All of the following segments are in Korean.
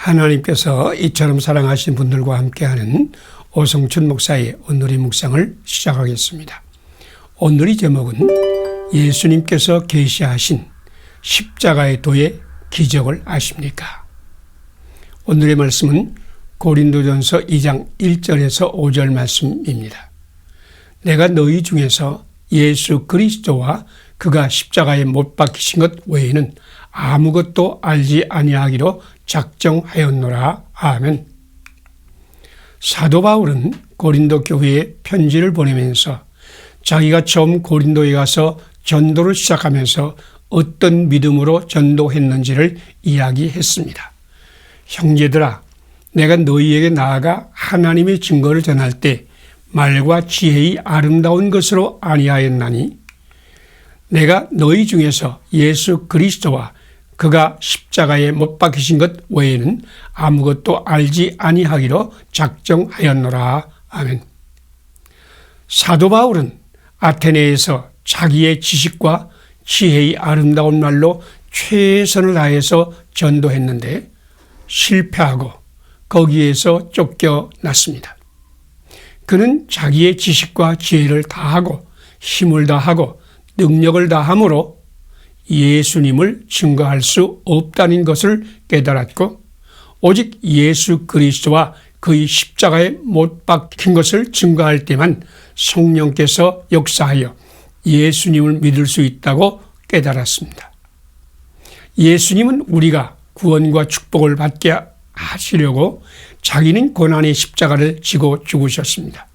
하나님께서 이처럼 사랑하신 분들과 함께하는 오성춘 목사의 오늘의 묵상을 시작하겠습니다. 오늘의 제목은 예수님께서 계시하신 십자가의 도의 기적을 아십니까? 오늘의 말씀은 고린도전서 2장 1절에서 5절 말씀입니다. 내가 너희 중에서 예수 그리스도와 그가 십자가에 못 박히신 것 외에는 아무것도 알지 아니하기로 작정하였노라. 아멘. 사도 바울은 고린도 교회에 편지를 보내면서 자기가 처음 고린도에 가서 전도를 시작하면서 어떤 믿음으로 전도했는지를 이야기했습니다. 형제들아, 내가 너희에게 나아가 하나님의 증거를 전할 때 말과 지혜의 아름다운 것으로 아니하였나니 내가 너희 중에서 예수 그리스도와 그가 십자가에 못 박히신 것 외에는 아무것도 알지 아니하기로 작정하였노라. 아멘. 사도 바울은 아테네에서 자기의 지식과 지혜의 아름다운 말로 최선을 다해서 전도했는데 실패하고 거기에서 쫓겨났습니다. 그는 자기의 지식과 지혜를 다하고 힘을 다하고 능력을 다함으로 예수님을 증거할 수 없다는 것을 깨달았고 오직 예수 그리스도와 그의 십자가에 못 박힌 것을 증거할 때만 성령께서 역사하여 예수님을 믿을 수 있다고 깨달았습니다. 예수님은 우리가 구원과 축복을 받게 하시려고 자기는 고난의 십자가를 지고 죽으셨습니다.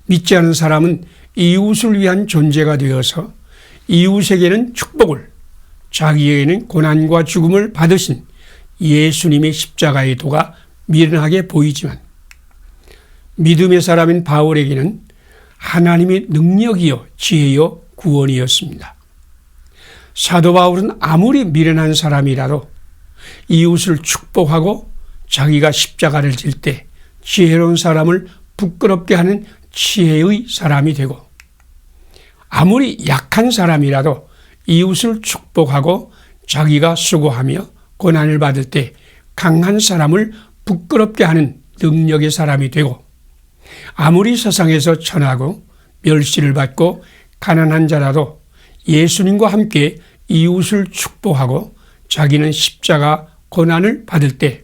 믿지 않은 사람은 이웃을 위한 존재가 되어서 이웃에게는 축복을, 자기에게는 고난과 죽음을 받으신 예수님의 십자가의 도가 미련하게 보이지만 믿음의 사람인 바울에게는 하나님의 능력이요 지혜요 구원이었습니다. 사도 바울은 아무리 미련한 사람이라도 이웃을 축복하고 자기가 십자가를 질 때 지혜로운 사람을 부끄럽게 하는 지혜의 사람이 되고 아무리 약한 사람이라도 이웃을 축복하고 자기가 수고하며 고난을 받을 때 강한 사람을 부끄럽게 하는 능력의 사람이 되고 아무리 세상에서 천하고 멸시를 받고 가난한 자라도 예수님과 함께 이웃을 축복하고 자기는 십자가 고난을 받을 때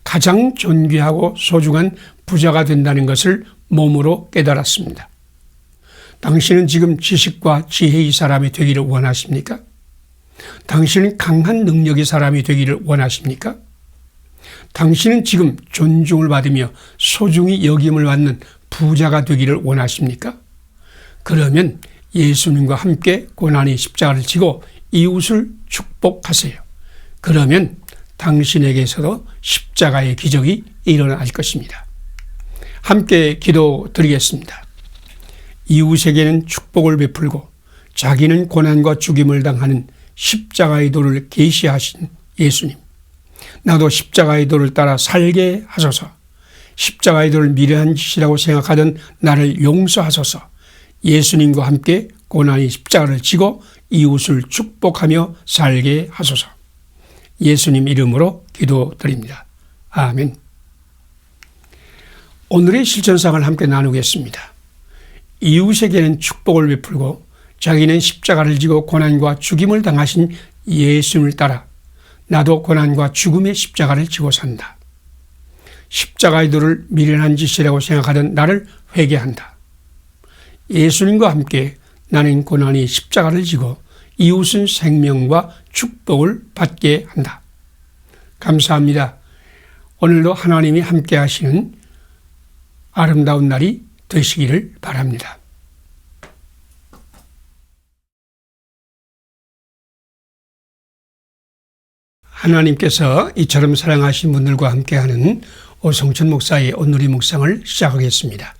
가장 존귀하고 소중한 부자가 된다는 것을 몸으로 깨달았습니다. 당신은 지금 지식과 지혜의 사람이 되기를 원하십니까? 당신은 강한 능력의 사람이 되기를 원하십니까? 당신은 지금 존중을 받으며 소중히 여김을 받는 부자가 되기를 원하십니까? 그러면 예수님과 함께 고난의 십자가를 지고 이웃을 축복하세요. 그러면 당신에게서도 십자가의 기적이 일어날 것입니다. 함께 기도드리겠습니다. 이웃에게는 축복을 베풀고 자기는 고난과 죽임을 당하는 십자가의 도를 계시하신 예수님, 나도 십자가의 도를 따라 살게 하소서. 십자가의 도를 미련한 짓이라고 생각하던 나를 용서하소서. 예수님과 함께 고난의 십자가를 지고 이웃을 축복하며 살게 하소서. 예수님 이름으로 기도드립니다. 아멘. 오늘의 실천상을 함께 나누겠습니다. 이웃에게는 축복을 베풀고 자기는 십자가를 지고 고난과 죽임을 당하신 예수님을 따라 나도 고난과 죽음의 십자가를 지고 산다. 십자가의 도를 미련한 짓이라고 생각하던 나를 회개한다. 예수님과 함께 나는 고난의 십자가를 지고 이웃은 생명과 축복을 받게 한다. 감사합니다. 오늘도 하나님이 함께 하시는 아름다운 날이 되시기를 바랍니다. 하나님께서 이처럼 사랑하신 분들과 함께하는 오성춘 목사의 오늘의 묵상을 시작하겠습니다.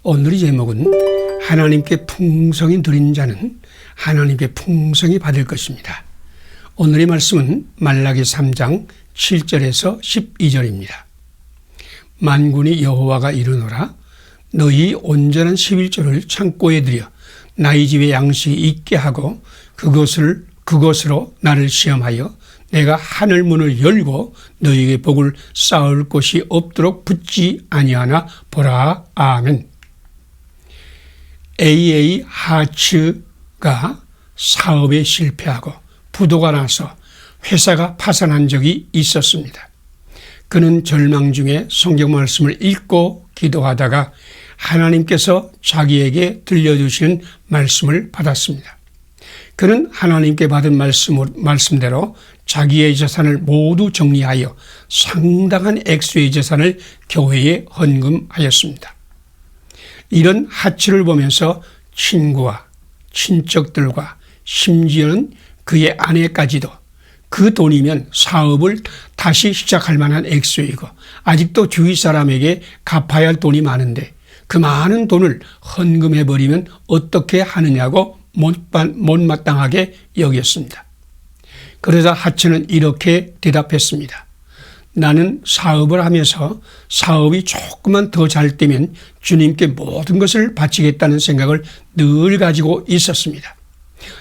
오늘의 제목은 하나님께 풍성히 드린 자는 하나님께 풍성히 받을 것입니다. 오늘의 말씀은 말라기 3장 7절에서 12절입니다. 만군이 여호와가 이르노라 너희 온전한 11조를 창고에 들여 나의 집에 양식이 있게 하고 그것으로 나를 시험하여 내가 하늘 문을 열고 너희에게 복을 쌓을 곳이 없도록 붙지 아니하나 보라. 아멘. A.A. 하츠가 사업에 실패하고 부도가 나서 회사가 파산한 적이 있었습니다. 그는 절망 중에 성경 말씀을 읽고 기도하다가 하나님께서 자기에게 들려주시는 말씀을 받았습니다. 그는 하나님께 받은 말씀대로 자기의 재산을 모두 정리하여 상당한 액수의 재산을 교회에 헌금하였습니다. 이런 하츠를 보면서 친구와 친척들과 심지어는 그의 아내까지도 그 돈이면 사업을 다시 시작할 만한 액수이고 아직도 주위 사람에게 갚아야 할 돈이 많은데 그 많은 돈을 헌금해버리면 어떻게 하느냐고 못마땅하게 여겼습니다. 그러자 하츠는 이렇게 대답했습니다. 나는 사업을 하면서 사업이 조금만 더 잘 되면 주님께 모든 것을 바치겠다는 생각을 늘 가지고 있었습니다.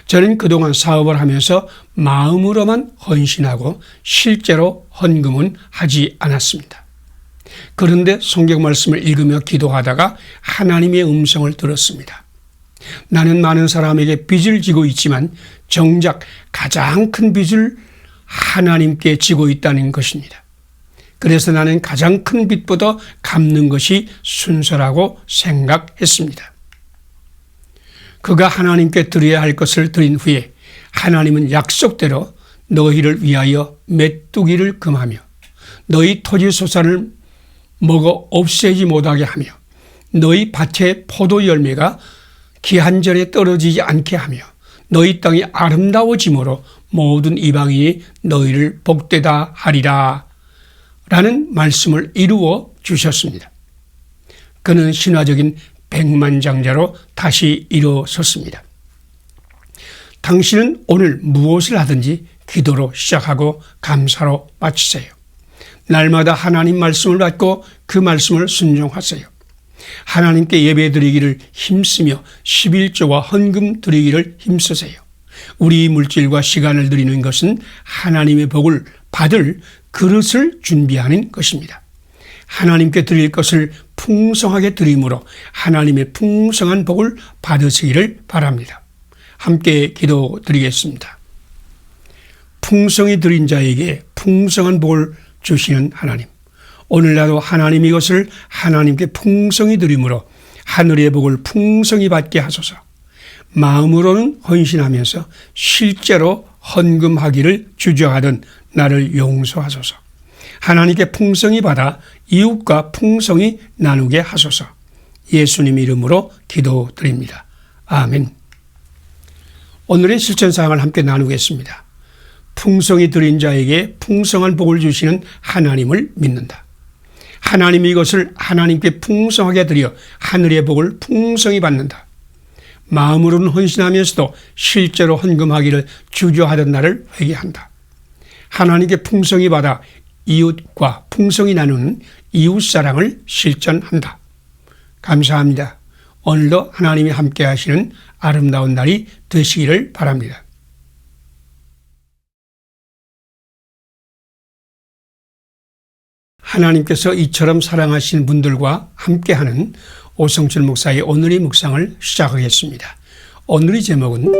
저는 그동안 사업을 하면서 마음으로만 헌신하고 실제로 헌금은 하지 않았습니다. 그런데 성경 말씀을 읽으며 기도하다가 하나님의 음성을 들었습니다. 나는 많은 사람에게 빚을 지고 있지만 정작 가장 큰 빚을 하나님께 지고 있다는 것입니다. 그래서 나는 가장 큰 빚보다 갚는 것이 순서라고 생각했습니다. 그가 하나님께 드려야 할 것을 드린 후에 하나님은 약속대로 너희를 위하여 메뚜기를 금하며 너희 토지 소산을 먹어 없애지 못하게 하며 너희 밭의 포도 열매가 기한 전에 떨어지지 않게 하며 너희 땅이 아름다워짐으로 모든 이방인이 너희를 복되다 하리라 라는 말씀을 이루어 주셨습니다. 그는 신화적인 백만장자로 다시 일어섰습니다. 당신은 오늘 무엇을 하든지 기도로 시작하고 감사로 마치세요. 날마다 하나님 말씀을 받고 그 말씀을 순종하세요. 하나님께 예배드리기를 힘쓰며 11조와 헌금 드리기를 힘쓰세요. 우리 물질과 시간을 드리는 것은 하나님의 복을 받을 그릇을 준비하는 것입니다. 하나님께 드릴 것을 풍성하게 드림으로 하나님의 풍성한 복을 받으시기를 바랍니다. 함께 기도드리겠습니다. 풍성히 드린 자에게 풍성한 복을 주시는 하나님, 오늘날도 하나님 이것을 하나님께 풍성히 드림으로 하늘의 복을 풍성히 받게 하소서. 마음으로는 헌신하면서 실제로 헌금하기를 주저하던 나를 용서하소서. 하나님께 풍성히 받아 이웃과 풍성히 나누게 하소서. 예수님 이름으로 기도드립니다. 아멘. 오늘의 실천사항을 함께 나누겠습니다. 풍성히 드린 자에게 풍성한 복을 주시는 하나님을 믿는다. 하나님이 이것을 하나님께 풍성하게 드려 하늘의 복을 풍성히 받는다. 마음으로는 헌신하면서도 실제로 헌금하기를 주저하던 나를 회개한다. 하나님께 풍성히 받아 이웃과 풍성히 나누는 이웃사랑을 실천한다. 감사합니다. 오늘도 하나님이 함께 하시는 아름다운 날이 되시기를 바랍니다. 하나님께서 이처럼 사랑하신 분들과 함께하는 오성철 목사의 오늘의 묵상을 시작하겠습니다. 오늘의 제목은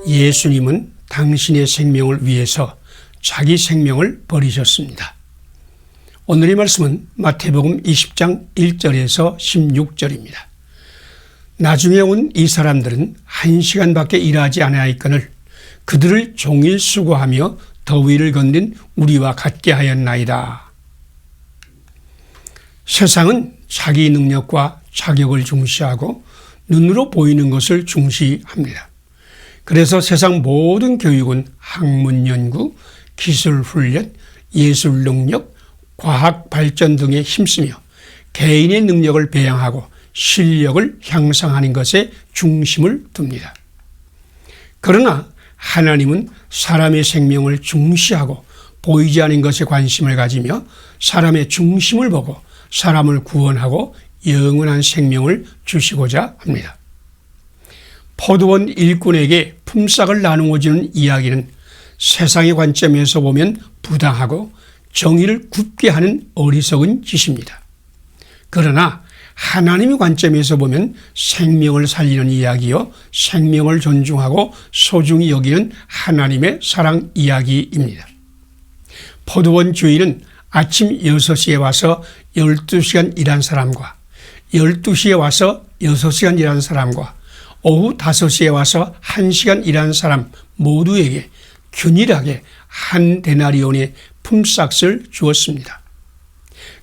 예수님은 당신의 생명을 위해서 자기 생명을 버리셨습니다. 오늘의 말씀은 마태복음 20장 1절에서 16절입니다. 나중에 온 이 사람들은 1시간밖에 일하지 아니하였거늘 그들을 종일 수고하며 더위를 건넨 우리와 같게 하였나이다. 세상은 자기 능력과 자격을 중시하고 눈으로 보이는 것을 중시합니다. 그래서 세상 모든 교육은 학문 연구, 기술 훈련, 예술 능력, 과학 발전 등에 힘쓰며 개인의 능력을 배양하고 실력을 향상하는 것에 중심을 둡니다. 그러나 하나님은 사람의 생명을 중시하고 보이지 않는 것에 관심을 가지며 사람의 중심을 보고 사람을 구원하고 영원한 생명을 주시고자 합니다. 포도원 일꾼에게 품삯을 나누어 주는 이야기는 세상의 관점에서 보면 부당하고 정의를 굽게 하는 어리석은 짓입니다. 그러나 하나님의 관점에서 보면 생명을 살리는 이야기요, 생명을 존중하고 소중히 여기는 하나님의 사랑 이야기입니다. 포도원 주인은 아침 6시에 와서 12시간 일한 사람과 12시에 와서 6시간 일한 사람과 오후 5시에 와서 1시간 일한 사람 모두에게 균일하게 한 데나리온의 품삯을 주었습니다.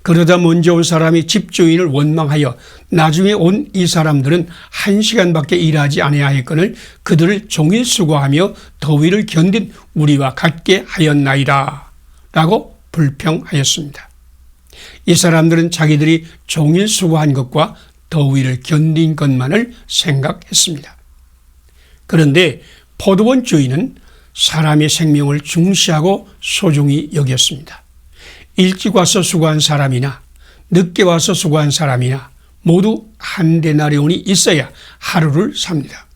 그러다 먼저 온 사람이 집주인을 원망하여 나중에 온 이 사람들은 1시간밖에 일하지 아니하였거늘 그들을 종일 수고하며 더위를 견딘 우리와 같게 하였나이다 라고 불평하였습니다. 이 사람들은 자기들이 종일 수고한 것과 더위를 견딘 것만을 생각했습니다. 그런데 포도원 주인은 사람의 생명을 중시하고 소중히 여겼습니다. 일찍 와서 수고한 사람이나 늦게 와서 수고한 사람이나 모두 한 데나리온이 있어야 하루를 삽니다.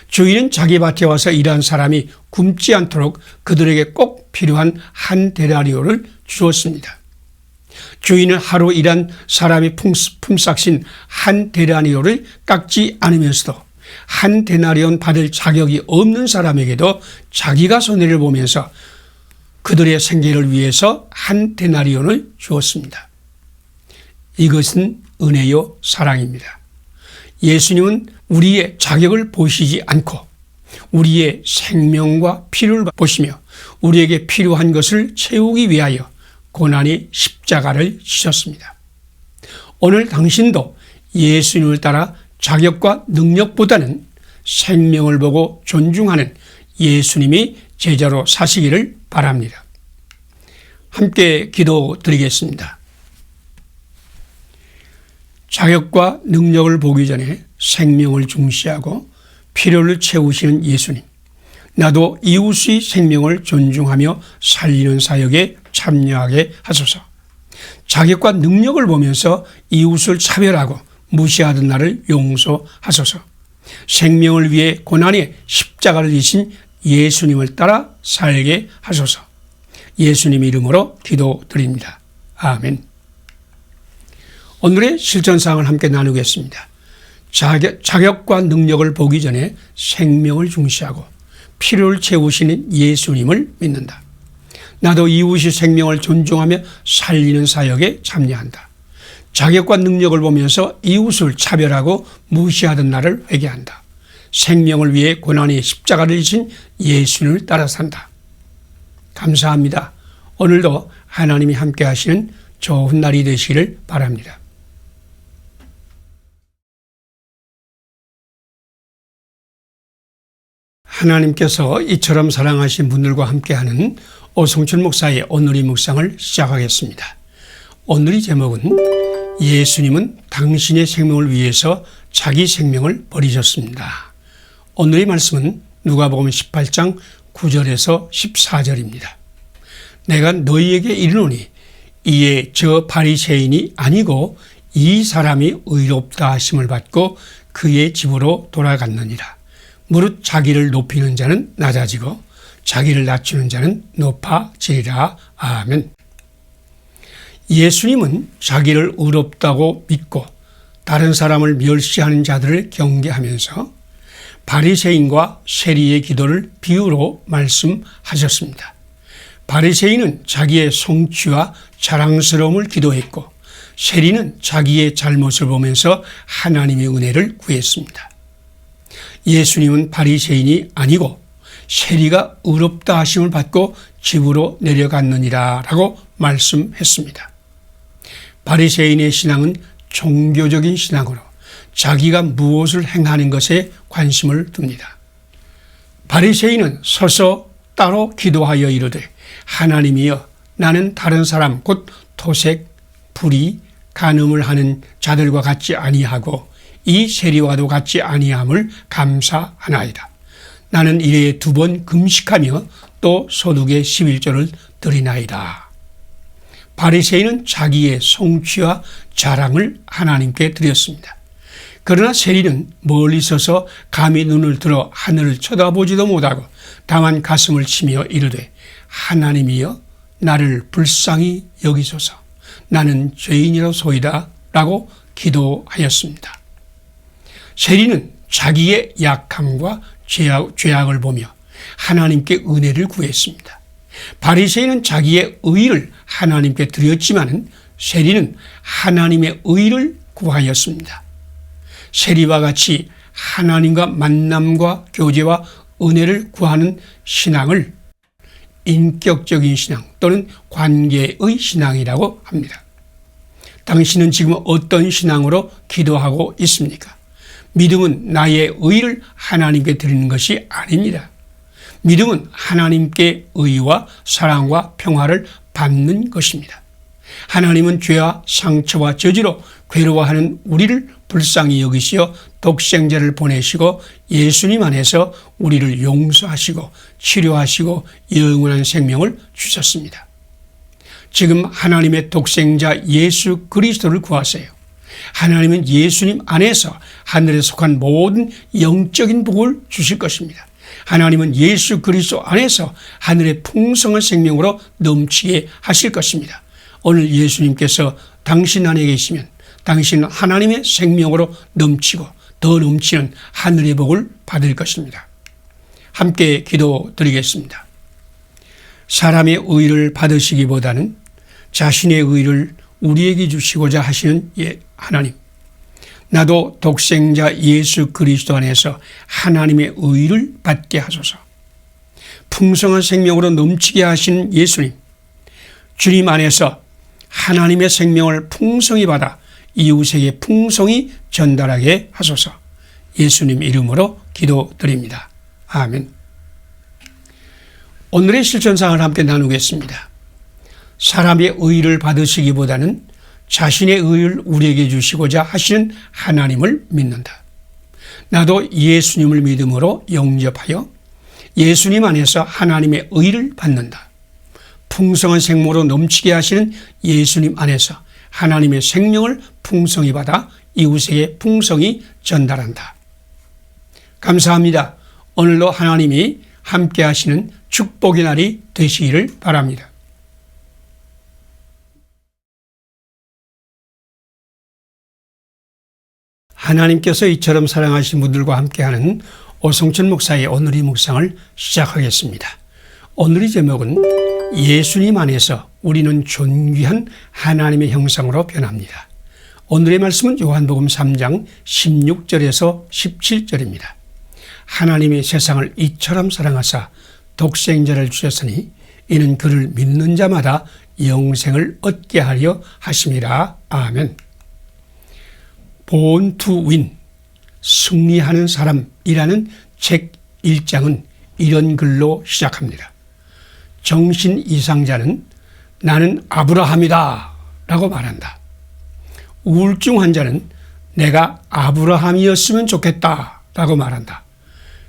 주인은 자기 밭에 와서 일한 사람이 굶지 않도록 그들에게 꼭 필요한 한 데나리온을 주었습니다. 주인은 하루 일한 사람의 품삯인 한 데나리온을 깎지 않으면서도 한 데나리온 받을 자격이 없는 사람에게도 자기가 손해를 보면서 그들의 생계를 위해서 한 데나리온을 주었습니다. 이것은 은혜요 사랑입니다. 예수님은 우리의 자격을 보시지 않고 우리의 생명과 필요를 보시며 우리에게 필요한 것을 채우기 위하여 고난의 십자가를 지셨습니다. 오늘 당신도 예수님을 따라 자격과 능력보다는 생명을 보고 존중하는 예수님이 제자로 사시기를 바랍니다. 함께 기도드리겠습니다. 자격과 능력을 보기 전에 생명을 중시하고 필요를 채우시는 예수님. 나도 이웃의 생명을 존중하며 살리는 사역에 참여하게 하소서. 자격과 능력을 보면서 이웃을 차별하고 무시하던 나를 용서하소서. 생명을 위해 고난의 십자가를 지신 예수님을 따라 살게 하소서. 예수님 이름으로 기도드립니다. 아멘. 오늘의 실천사항을 함께 나누겠습니다. 자격과 능력을 보기 전에 생명을 중시하고 필요를 채우시는 예수님을 믿는다. 나도 이웃의 생명을 존중하며 살리는 사역에 참여한다. 자격과 능력을 보면서 이웃을 차별하고 무시하던 나를 회개한다. 생명을 위해 고난의 십자가를 지신 예수님을 따라 산다. 감사합니다. 오늘도 하나님이 함께 하시는 좋은 날이 되시기를 바랍니다. 하나님께서 이처럼 사랑하신 분들과 함께하는 오성춘 목사의 오늘의 묵상을 시작하겠습니다. 오늘의 제목은 예수님은 당신의 생명을 위해서 자기 생명을 버리셨습니다. 오늘의 말씀은 누가복음 18장 9절에서 14절입니다. 내가 너희에게 이르노니 이에 저 바리새인이 아니고 이 사람이 의롭다 하심을 받고 그의 집으로 돌아갔느니라. 무릇 자기를 높이는 자는 낮아지고 자기를 낮추는 자는 높아지리라. 아멘. 예수님은 자기를 의롭다고 믿고 다른 사람을 멸시하는 자들을 경계하면서 바리새인과 세리의 기도를 비유로 말씀하셨습니다. 바리새인은 자기의 성취와 자랑스러움을 기도했고 세리는 자기의 잘못을 보면서 하나님의 은혜를 구했습니다. 예수님은 바리새인이 아니고 세리가 의롭다 하심을 받고 집으로 내려갔느니라 라고 말씀했습니다. 바리새인의 신앙은 종교적인 신앙으로 자기가 무엇을 행하는 것에 관심을 둡니다. 바리새인은 서서 따로 기도하여 이르되 하나님이여 나는 다른 사람 곧 토색, 불의, 간음을 하는 자들과 같지 아니하고 이 세리와도 같지 아니함을 감사하나이다. 나는 일에 2번 금식하며 또 소득의 11조를 드리나이다. 바리새인은 자기의 성취와 자랑을 하나님께 드렸습니다. 그러나 세리는 멀리 서서 감히 눈을 들어 하늘을 쳐다보지도 못하고 다만 가슴을 치며 이르되 하나님이여 나를 불쌍히 여기소서 나는 죄인이로소이다 라고 기도하였습니다. 세리는 자기의 약함과 죄악을 보며 하나님께 은혜를 구했습니다. 바리새인은 자기의 의를 하나님께 드렸지만은 세리는 하나님의 의를 구하였습니다. 세리와 같이 하나님과 만남과 교제와 은혜를 구하는 신앙을 인격적인 신앙 또는 관계의 신앙이라고 합니다. 당신은 지금 어떤 신앙으로 기도하고 있습니까? 믿음은 나의 의를 하나님께 드리는 것이 아닙니다. 믿음은 하나님께 의와 사랑과 평화를 받는 것입니다. 하나님은 죄와 상처와 저주로 괴로워하는 우리를 불쌍히 여기시어 독생자를 보내시고 예수님 안에서 우리를 용서하시고 치료하시고 영원한 생명을 주셨습니다. 지금 하나님의 독생자 예수 그리스도를 구하세요. 하나님은 예수님 안에서 하늘에 속한 모든 영적인 복을 주실 것입니다. 하나님은 예수 그리스도 안에서 하늘의 풍성한 생명으로 넘치게 하실 것입니다. 오늘 예수님께서 당신 안에 계시면 당신은 하나님의 생명으로 넘치고 더 넘치는 하늘의 복을 받을 것입니다. 함께 기도드리겠습니다. 사람의 의를 받으시기보다는 자신의 의를 우리에게 주시고자 하시는 하나님, 나도 독생자 예수 그리스도 안에서 하나님의 의를 받게 하소서. 풍성한 생명으로 넘치게 하시는 예수님, 주님 안에서 하나님의 생명을 풍성히 받아 이웃에게 풍성히 전달하게 하소서. 예수님 이름으로 기도드립니다. 아멘. 오늘의 실천사항을 함께 나누겠습니다. 사람의 의를 받으시기보다는 자신의 의를 우리에게 주시고자 하시는 하나님을 믿는다. 나도 예수님을 믿음으로 영접하여 예수님 안에서 하나님의 의를 받는다. 풍성한 생명으로 넘치게 하시는 예수님 안에서 하나님의 생명을 풍성히 받아 이웃에게 풍성히 전달한다. 감사합니다. 오늘도 하나님이 함께 하시는 축복의 날이 되시기를 바랍니다. 하나님께서 이처럼 사랑하신 분들과 함께하는 오성천 목사의 오늘의 묵상을 시작하겠습니다. 오늘의 제목은 예수님 안에서 우리는 존귀한 하나님의 형상으로 변합니다. 오늘의 말씀은 요한복음 3장 16절에서 17절입니다. 하나님이 세상을 이처럼 사랑하사 독생자를 주셨으니 이는 그를 믿는 자마다 영생을 얻게 하려 하심이라. 아멘. Born to Win, 승리하는 사람이라는 책 1장은 이런 글로 시작합니다. 정신 이상자는 나는 아브라함이다 라고 말한다. 우울증 환자는 내가 아브라함이었으면 좋겠다 라고 말한다.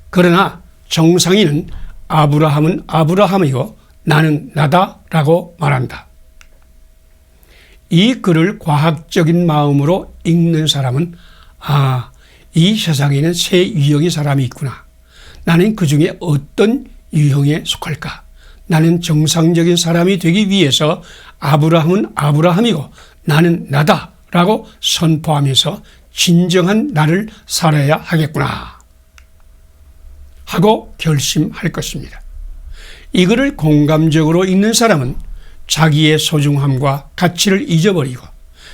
그러나 정상인은 아브라함은 아브라함이고 나는 나다 라고 말한다. 이 글을 과학적인 마음으로 읽는 사람은 이 세상에는 세 유형의 사람이 있구나. 나는 그 중에 어떤 유형에 속할까? 나는 정상적인 사람이 되기 위해서 아브라함은 아브라함이고 나는 나다 라고 선포하면서 진정한 나를 살아야 하겠구나 하고 결심할 것입니다. 이 글을 공감적으로 읽는 사람은 자기의 소중함과 가치를 잊어버리고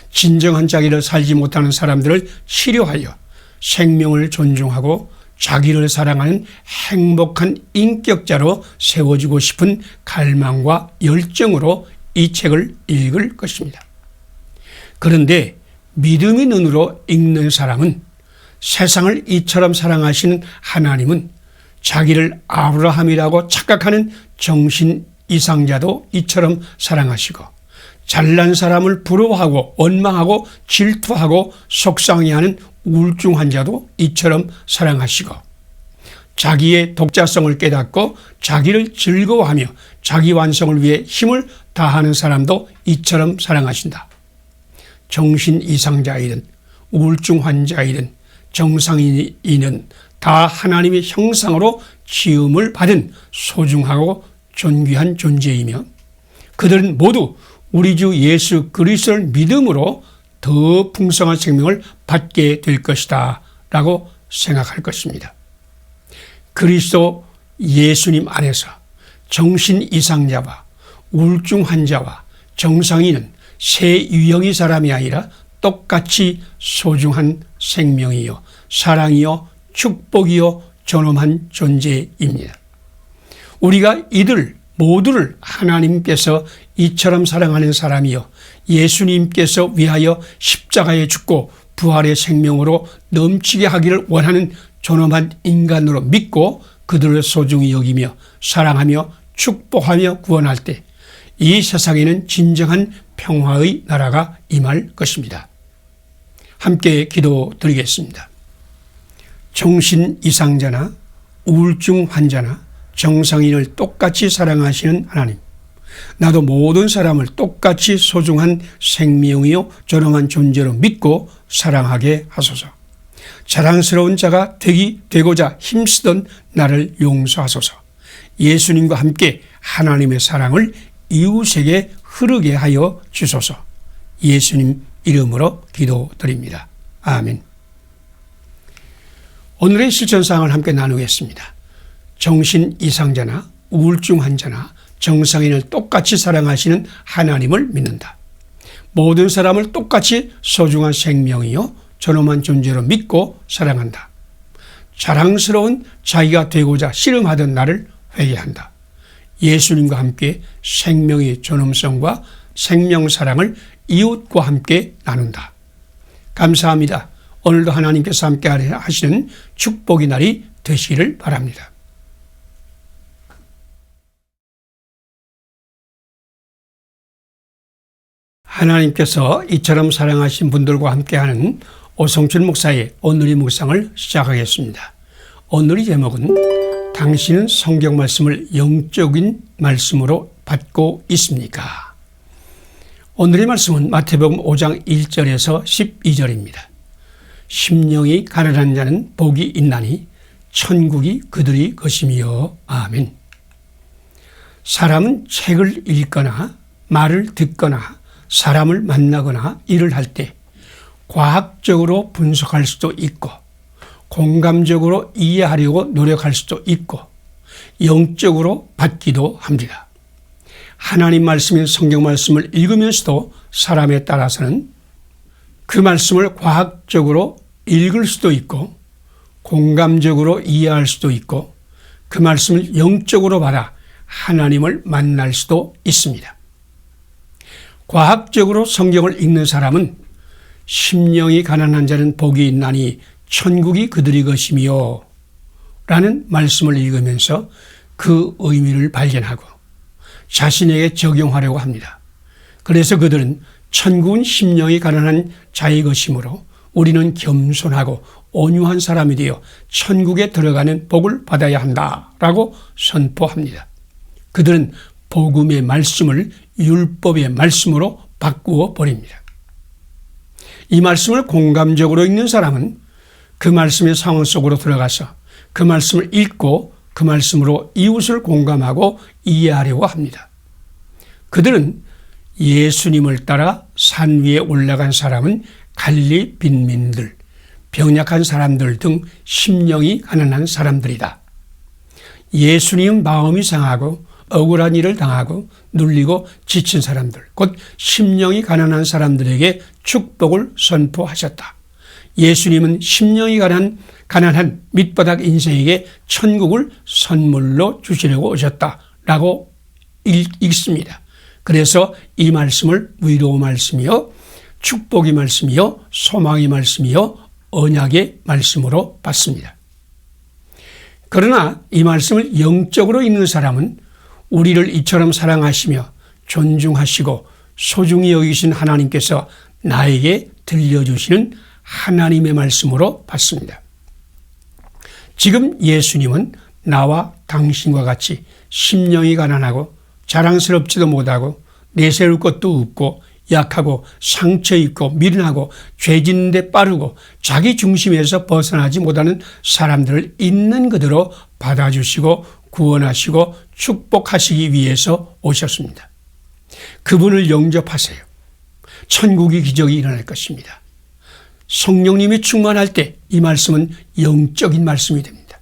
진정한 자기를 살지 못하는 사람들을 치료하여 생명을 존중하고 자기를 사랑하는 행복한 인격자로 세워지고 싶은 갈망과 열정으로 이 책을 읽을 것입니다. 그런데 믿음의 눈으로 읽는 사람은 세상을 이처럼 사랑하시는 하나님은 자기를 아브라함이라고 착각하는 정신 이상자도 이처럼 사랑하시고 잘난 사람을 부러워하고 원망하고 질투하고 속상해하는 우울증 환자도 이처럼 사랑하시고 자기의 독자성을 깨닫고 자기를 즐거워하며 자기 완성을 위해 힘을 다하는 사람도 이처럼 사랑하신다. 정신 이상자이든 우울증 환자이든 정상인은 다 하나님의 형상으로 지음을 받은 소중하고 존귀한 존재이며 그들은 모두 우리 주 예수 그리스도를 믿음으로 더 풍성한 생명을 받게 될 것이다 라고 생각할 것입니다. 그리스도 예수님 안에서 정신 이상자와 우울증 환자와 정상인은 새 유형의 사람이 아니라 똑같이 소중한 생명이요 사랑이요 축복이요 존엄한 존재입니다. 우리가 이들 모두를 하나님께서 이처럼 사랑하는 사람이요 예수님께서 위하여 십자가에 죽고 부활의 생명으로 넘치게 하기를 원하는 존엄한 인간으로 믿고 그들을 소중히 여기며 사랑하며 축복하며 구원할 때 이 세상에는 진정한 평화의 나라가 임할 것입니다. 함께 기도드리겠습니다. 정신 이상자나 우울증 환자나 정상인을 똑같이 사랑하시는 하나님, 나도 모든 사람을 똑같이 소중한 생명이요 존엄한 존재로 믿고 사랑하게 하소서. 자랑스러운 자가 되고자 힘쓰던 나를 용서하소서. 예수님과 함께 하나님의 사랑을 이웃에게 흐르게 하여 주소서. 예수님 이름으로 기도드립니다. 아멘. 오늘의 실천사항을 함께 나누겠습니다. 정신 이상자나 우울증 환자나 정상인을 똑같이 사랑하시는 하나님을 믿는다. 모든 사람을 똑같이 소중한 생명이요 존엄한 존재로 믿고 사랑한다. 자랑스러운 자기가 되고자 씨름하던 나를 회개한다. 예수님과 함께 생명의 존엄성과 생명사랑을 이웃과 함께 나눈다. 감사합니다. 오늘도 하나님께서 함께 하시는 축복의 날이 되시기를 바랍니다. 하나님께서 이처럼 사랑하신 분들과 함께하는 오성춘 목사의 오늘의 묵상을 시작하겠습니다. 오늘의 제목은 당신은 성경 말씀을 영적인 말씀으로 받고 있습니까? 오늘의 말씀은 마태복음 5장 1절에서 12절입니다. 심령이 가난한 자는 복이 있나니 천국이 그들의 것이며. 아멘. 사람은 책을 읽거나 말을 듣거나 사람을 만나거나 일을 할 때 과학적으로 분석할 수도 있고 공감적으로 이해하려고 노력할 수도 있고 영적으로 받기도 합니다. 하나님 말씀인 성경 말씀을 읽으면서도 사람에 따라서는 그 말씀을 과학적으로 읽을 수도 있고 공감적으로 이해할 수도 있고 그 말씀을 영적으로 받아 하나님을 만날 수도 있습니다. 과학적으로 성경을 읽는 사람은 심령이 가난한 자는 복이 있나니 천국이 그들의 것이며 라는 말씀을 읽으면서 그 의미를 발견하고 자신에게 적용하려고 합니다. 그래서 그들은 천국은 심령이 가난한 자의 것이므로 우리는 겸손하고 온유한 사람이 되어 천국에 들어가는 복을 받아야 한다라고 선포합니다. 그들은 복음의 말씀을 율법의 말씀으로 바꾸어 버립니다. 이 말씀을 공감적으로 읽는 사람은 그 말씀의 상황 속으로 들어가서 그 말씀을 읽고 그 말씀으로 이웃을 공감하고 이해하려고 합니다. 그들은 예수님을 따라 산 위에 올라간 사람은 갈릴리 빈민들, 병약한 사람들 등 심령이 가난한 사람들이다. 예수님 마음이 상하고 억울한 일을 당하고 눌리고 지친 사람들, 곧 심령이 가난한 사람들에게 축복을 선포하셨다. 예수님은 심령이 가난한 밑바닥 인생에게 천국을 선물로 주시려고 오셨다라고 읽습니다. 그래서 이 말씀을 위로의 말씀이요, 축복의 말씀이요, 소망의 말씀이요, 언약의 말씀으로 받습니다. 그러나 이 말씀을 영적으로 읽는 사람은 우리를 이처럼 사랑하시며 존중하시고 소중히 여기신 하나님께서 나에게 들려주시는 하나님의 말씀으로 받습니다. 지금 예수님은 나와 당신과 같이 심령이 가난하고 자랑스럽지도 못하고 내세울 것도 없고 약하고 상처 입고 미련하고 죄 짓는 데 빠르고 자기 중심에서 벗어나지 못하는 사람들을 있는 그대로 받아주시고 구원하시고 축복하시기 위해서 오셨습니다. 그분을 영접하세요. 천국의 기적이 일어날 것입니다. 성령님이 충만할 때 이 말씀은 영적인 말씀이 됩니다.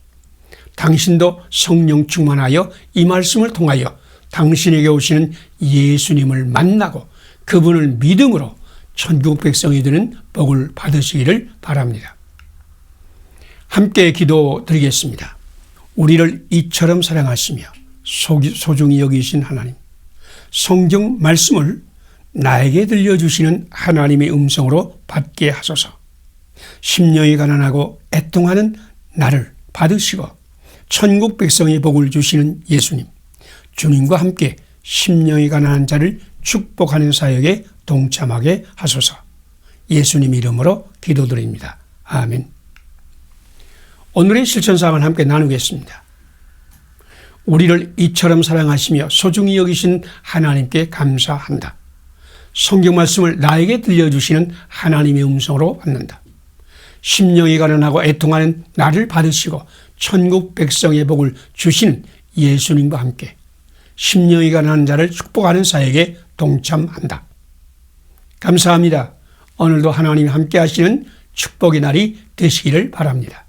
당신도 성령 충만하여 이 말씀을 통하여 당신에게 오시는 예수님을 만나고 그분을 믿음으로 천국 백성이 되는 복을 받으시기를 바랍니다. 함께 기도드리겠습니다. 우리를 이처럼 사랑하시며 소중히 여기신 하나님, 성경 말씀을 나에게 들려주시는 하나님의 음성으로 받게 하소서. 심령이 가난하고 애통하는 나를 받으시고 천국 백성의 복을 주시는 예수님, 주님과 함께 심령이 가난한 자를 축복하는 사역에 동참하게 하소서. 예수님 이름으로 기도드립니다. 아멘. 오늘의 실천사항을 함께 나누겠습니다. 우리를 이처럼 사랑하시며 소중히 여기신 하나님께 감사한다. 성경 말씀을 나에게 들려주시는 하나님의 음성으로 받는다. 심령이 가난하고 애통하는 나를 받으시고 천국 백성의 복을 주시는 예수님과 함께 심령이 가난한 자를 축복하는 사역에 동참한다. 감사합니다. 오늘도 하나님이 함께 하시는 축복의 날이 되시기를 바랍니다.